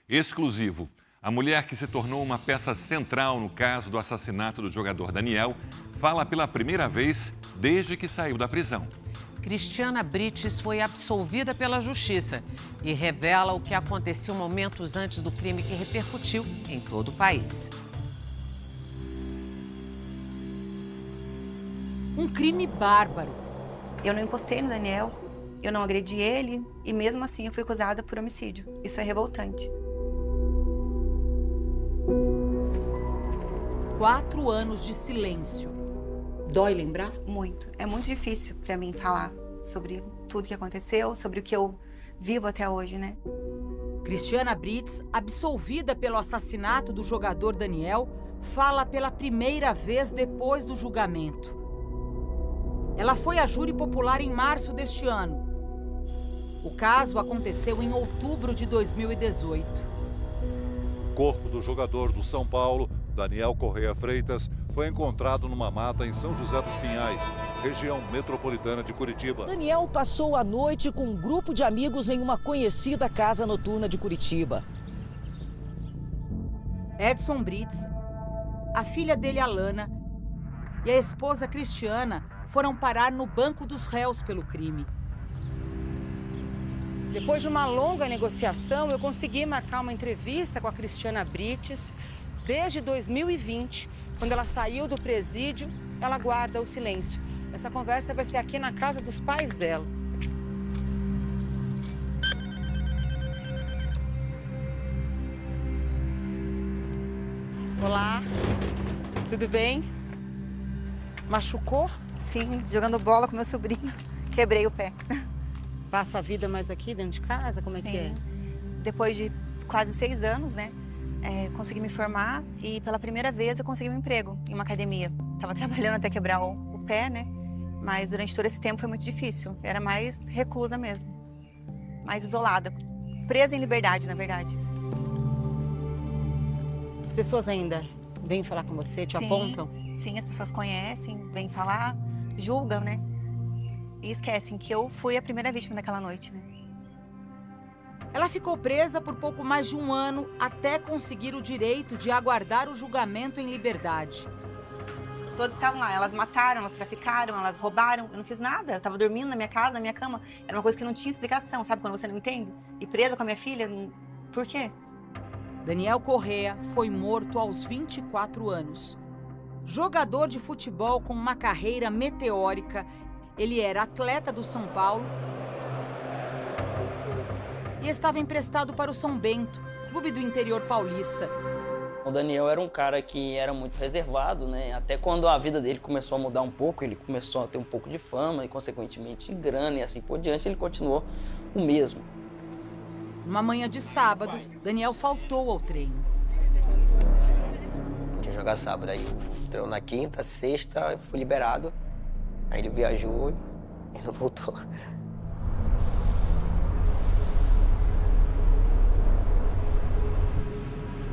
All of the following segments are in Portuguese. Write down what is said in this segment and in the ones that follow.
exclusivo. A mulher que se tornou uma peça central no caso do assassinato do jogador Daniel fala pela primeira vez desde que saiu da prisão. Cristiana Brites foi absolvida pela Justiça e revela o que aconteceu momentos antes do crime que repercutiu em todo o país. Um crime bárbaro. Eu não encostei no Daniel, eu não agredi ele e mesmo assim eu fui acusada por homicídio. Isso é revoltante. 4 anos de silêncio. Dói lembrar? Muito. É muito difícil para mim falar sobre tudo que aconteceu, sobre o que eu vivo até hoje, né? Cristiana Brites, absolvida pelo assassinato do jogador Daniel, fala pela primeira vez depois do julgamento. Ela foi à júri popular em março deste ano. O caso aconteceu em outubro de 2018. O corpo do jogador do São Paulo, Daniel Correia Freitas, foi encontrado numa mata em São José dos Pinhais, região metropolitana de Curitiba. Daniel passou a noite com um grupo de amigos em uma conhecida casa noturna de Curitiba. Edson Brites, a filha dele, Alana, e a esposa Cristiana foram parar no banco dos réus pelo crime. Depois de uma longa negociação, eu consegui marcar uma entrevista com a Cristiana Brites. Desde 2020, quando ela saiu do presídio, ela guarda o silêncio. Essa conversa vai ser aqui na casa dos pais dela. Olá, tudo bem? Machucou? Sim, jogando bola com meu sobrinho, quebrei o pé. Passa a vida mais aqui dentro de casa? Como é Sim. que é? Depois de quase 6 anos, né? Consegui me formar e pela primeira vez eu consegui um emprego em uma academia. Tava trabalhando até quebrar o pé, né? Mas durante todo esse tempo foi muito difícil. Era mais reclusa mesmo, mais isolada, presa em liberdade, na verdade. As pessoas ainda vêm falar com você, te apontam? Sim, as pessoas conhecem, vêm falar, julgam, né? E esquecem que eu fui a primeira vítima daquela noite, né? Ela ficou presa por pouco mais de 1 ano até conseguir o direito de aguardar o julgamento em liberdade. Todas estavam lá, elas mataram, elas traficaram, elas roubaram. Eu não fiz nada, eu estava dormindo na minha casa, na minha cama. Era uma coisa que não tinha explicação, sabe quando você não entende? E presa com a minha filha, por quê? Daniel Correia foi morto aos 24 anos. Jogador de futebol com uma carreira meteórica, ele era atleta do São Paulo e estava emprestado para o São Bento, clube do interior paulista. O Daniel era um cara que era muito reservado, né? Até quando a vida dele começou a mudar um pouco, ele começou a ter um pouco de fama e, consequentemente, grana e assim por diante, ele continuou o mesmo. Numa manhã de sábado, Daniel faltou ao treino. Não tinha jogar sábado, aí treinou na quinta, sexta, eu fui liberado. Aí ele viajou e não voltou.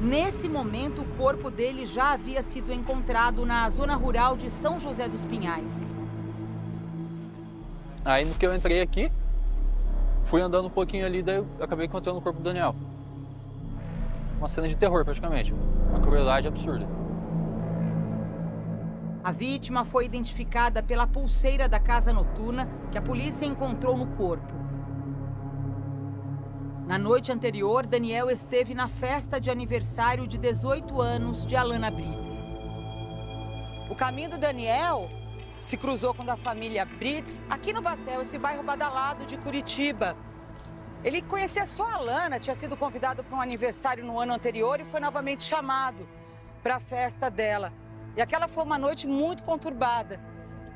Nesse momento, o corpo dele já havia sido encontrado na zona rural de São José dos Pinhais. Aí no que eu entrei aqui, fui andando um pouquinho ali, daí eu acabei encontrando o corpo do Daniel. Uma cena de terror, praticamente. Uma crueldade absurda. A vítima foi identificada pela pulseira da casa noturna que a polícia encontrou no corpo. Na noite anterior, Daniel esteve na festa de aniversário de 18 anos de Alana Brites. O caminho do Daniel se cruzou com o da família Brites aqui no Batel, esse bairro badalado de Curitiba. Ele conhecia só a Alana, tinha sido convidado para um aniversário no ano anterior e foi novamente chamado para a festa dela. E aquela foi uma noite muito conturbada,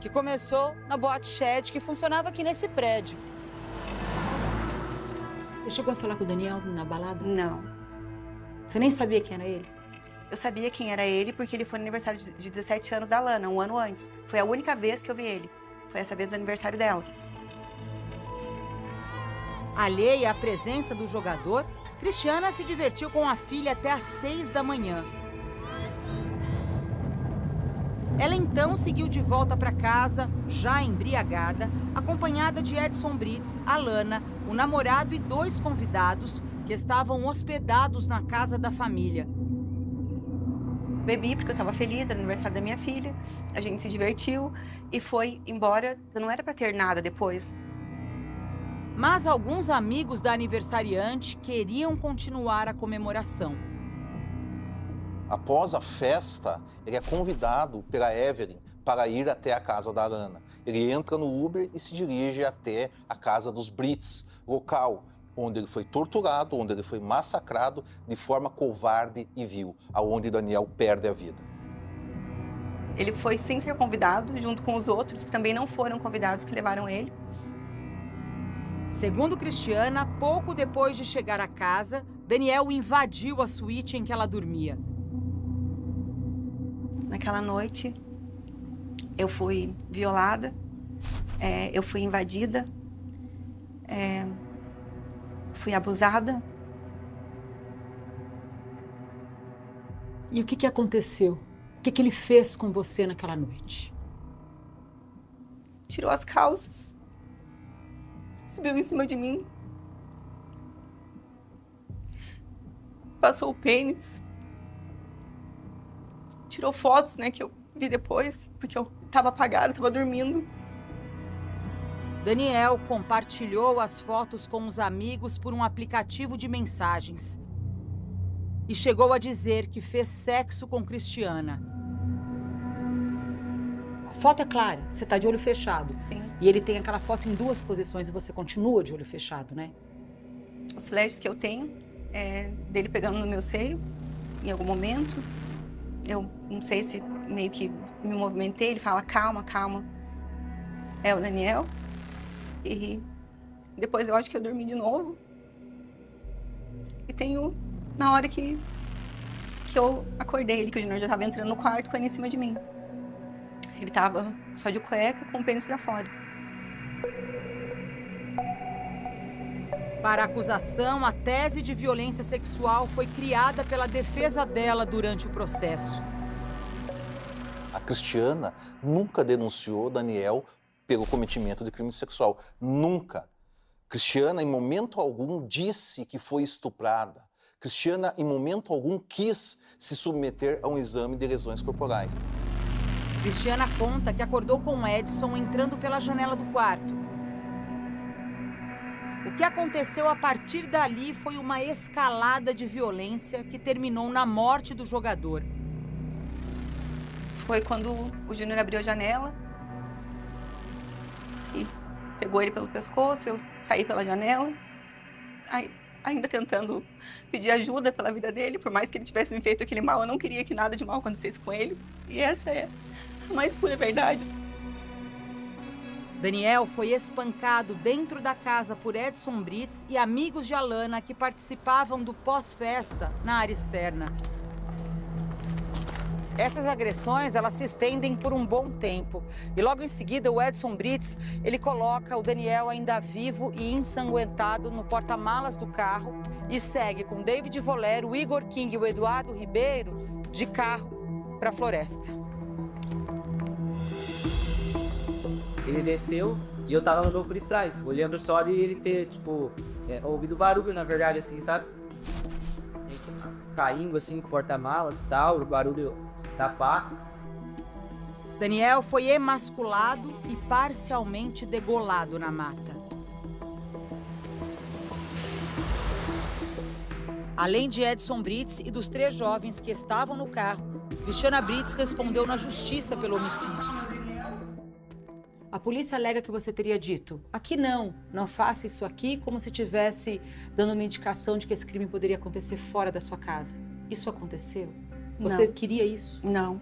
que começou na Boate Shed, que funcionava aqui nesse prédio. Você chegou a falar com o Daniel na balada? Não. Você nem sabia quem era ele? Eu sabia quem era ele porque ele foi no aniversário de 17 anos da Alana, 1 ano antes. Foi a única vez que eu vi ele. Foi essa vez o aniversário dela. Alheia à presença do jogador, Cristiana se divertiu com a filha até às 6 da manhã. Ela então seguiu de volta para casa, já embriagada, acompanhada de Edson Brites, Alana, o namorado e 2 convidados que estavam hospedados na casa da família. Bebi porque eu estava feliz, era aniversário da minha filha. A gente se divertiu e foi embora. Não era para ter nada depois. Mas alguns amigos da aniversariante queriam continuar a comemoração. Após a festa, ele é convidado pela Evelyn para ir até a casa da Alana. Ele entra no Uber e se dirige até a casa dos Brits, local onde ele foi torturado, onde ele foi massacrado de forma covarde e vil, aonde Daniel perde a vida. Ele foi sem ser convidado, junto com os outros que também não foram convidados, que levaram ele. Segundo Cristiana, pouco depois de chegar à casa, Daniel invadiu a suíte em que ela dormia. Naquela noite, eu fui violada, eu fui invadida, fui abusada. E o que aconteceu? O que ele fez com você naquela noite? Tirou as calças, subiu em cima de mim, passou o pênis, tirou fotos, que eu vi depois, porque eu estava apagada, estava dormindo. Daniel compartilhou as fotos com os amigos por um aplicativo de mensagens. E chegou a dizer que fez sexo com Cristiana. A foto é clara, você está de olho fechado. Sim. E ele tem aquela foto em 2 posições e você continua de olho fechado, né? Os flashes que eu tenho é dele pegando no meu seio, em algum momento. Eu não sei se meio que me movimentei, ele fala, calma, calma. É o Daniel. E depois eu acho que eu dormi de novo. E tenho, na hora que eu acordei, ele, que o Junior já estava entrando no quarto com ele em cima de mim. Ele estava só de cueca, com o pênis para fora. Para a acusação, a tese de violência sexual foi criada pela defesa dela durante o processo. A Cristiana nunca denunciou Daniel pelo cometimento de crime sexual. Nunca. Cristiana, em momento algum, disse que foi estuprada. Cristiana, em momento algum, quis se submeter a um exame de lesões corporais. Cristiana conta que acordou com Edson entrando pela janela do quarto. O que aconteceu a partir dali foi uma escalada de violência que terminou na morte do jogador. Foi quando o Júnior abriu a janela e pegou ele pelo pescoço, eu saí pela janela, ainda tentando pedir ajuda pela vida dele, por mais que ele tivesse me feito aquele mal, eu não queria que nada de mal acontecesse com ele. E essa é a mais pura verdade. Daniel foi espancado dentro da casa por Edson Brits e amigos de Alana que participavam do pós-festa na área externa. Essas agressões, elas se estendem por um bom tempo. E logo em seguida, o Edson Brits, ele coloca o Daniel ainda vivo e ensanguentado no porta-malas do carro e segue com David Voller, o Igor King e o Eduardo Ribeiro de carro para a floresta. Ele desceu e eu tava no banco de trás. Eu lembro só de ele ter, ouvido barulho, na verdade, assim, sabe? A gente caindo, assim, porta-malas e tal, o barulho da pá. Daniel foi emasculado e parcialmente degolado na mata. Além de Edson Brits e dos 3 jovens que estavam no carro, Cristiana Brits respondeu na justiça pelo homicídio. A polícia alega que você teria dito, aqui não faça isso aqui, como se estivesse dando uma indicação de que esse crime poderia acontecer fora da sua casa. Isso aconteceu? Você queria isso? Não.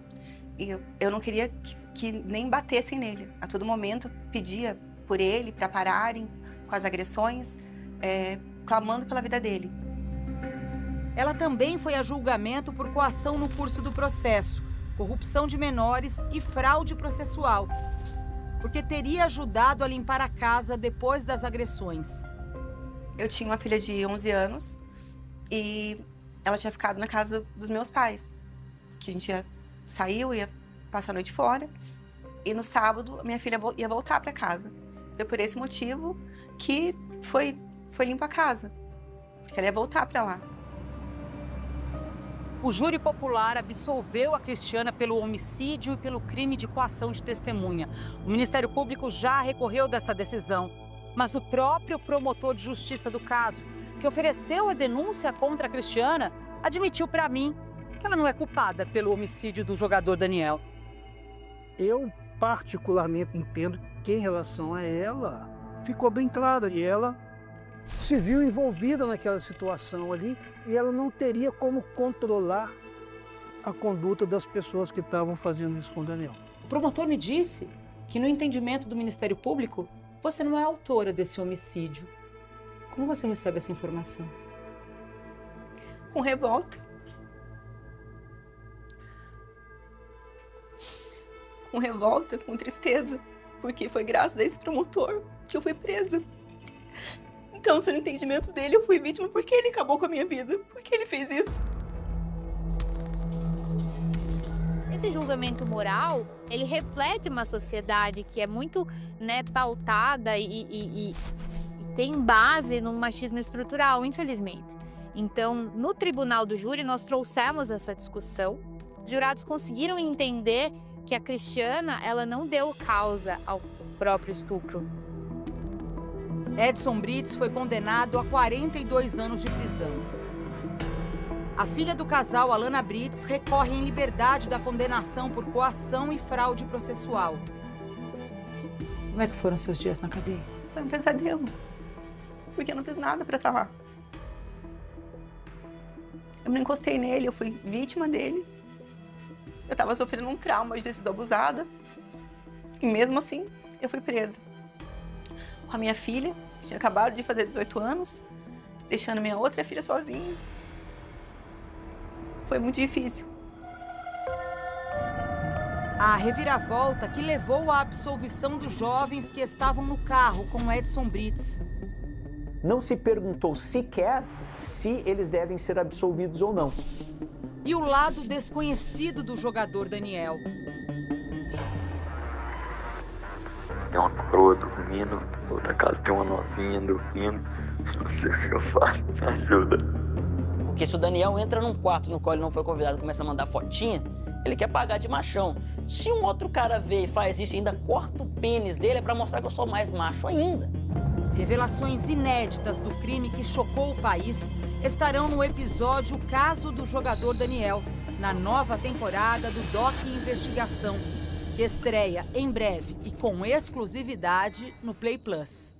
Eu não queria que nem batessem nele. A todo momento, pedia por ele para pararem com as agressões, clamando pela vida dele. Ela também foi a julgamento por coação no curso do processo, corrupção de menores e fraude processual, porque teria ajudado a limpar a casa depois das agressões. Eu tinha uma filha de 11 anos e ela tinha ficado na casa dos meus pais, que a gente saiu, ia passar a noite fora, e no sábado minha filha ia voltar para casa. Foi por esse motivo que foi limpa a casa. porque ela ia voltar para lá. O júri popular absolveu a Cristiana pelo homicídio e pelo crime de coação de testemunha. O Ministério Público já recorreu dessa decisão, mas o próprio promotor de justiça do caso, que ofereceu a denúncia contra a Cristiana, admitiu para mim que ela não é culpada pelo homicídio do jogador Daniel. Eu particularmente entendo que em relação a ela, ficou bem claro e ela se viu envolvida naquela situação ali e ela não teria como controlar a conduta das pessoas que estavam fazendo isso com o Daniel. O promotor me disse que, no entendimento do Ministério Público, você não é autora desse homicídio. Como você recebe essa informação? Com revolta. Com revolta, com tristeza, porque foi graças a esse promotor que eu fui presa. Então, se no entendimento dele eu fui vítima, porque ele acabou com a minha vida? Porque ele fez isso? Esse julgamento moral, ele reflete uma sociedade que é muito, pautada e tem base no machismo estrutural, infelizmente. Então, no tribunal do júri, nós trouxemos essa discussão. Os jurados conseguiram entender que a Cristiana, ela não deu causa ao próprio estupro. Edson Brits foi condenado a 42 anos de prisão. A filha do casal, Alana Brits, recorre em liberdade da condenação por coação e fraude processual. Como é que foram seus dias na cadeia? Foi um pesadelo, porque eu não fiz nada para estar lá. Eu não encostei nele, eu fui vítima dele. Eu estava sofrendo um trauma de ter sido abusada. E mesmo assim, eu fui presa. Com a minha filha, que tinha acabado de fazer 18 anos, deixando minha outra filha sozinha. Foi muito difícil. A reviravolta que levou à absolvição dos jovens que estavam no carro com Edson Brits. Não se perguntou sequer se eles devem ser absolvidos ou não. E o lado desconhecido do jogador Daniel. Tem uma coroa dormindo, na outra casa tem uma novinha dormindo. Não sei o que eu faço, me ajuda. Porque se o Daniel entra num quarto no qual ele não foi convidado e começa a mandar fotinha, ele quer pagar de machão. Se um outro cara vê e faz isso e ainda corta o pênis dele, é pra mostrar que eu sou mais macho ainda. Revelações inéditas do crime que chocou o país estarão no episódio Caso do Jogador Daniel, na nova temporada do Doc Investigação, que estreia em breve e com exclusividade no Play Plus.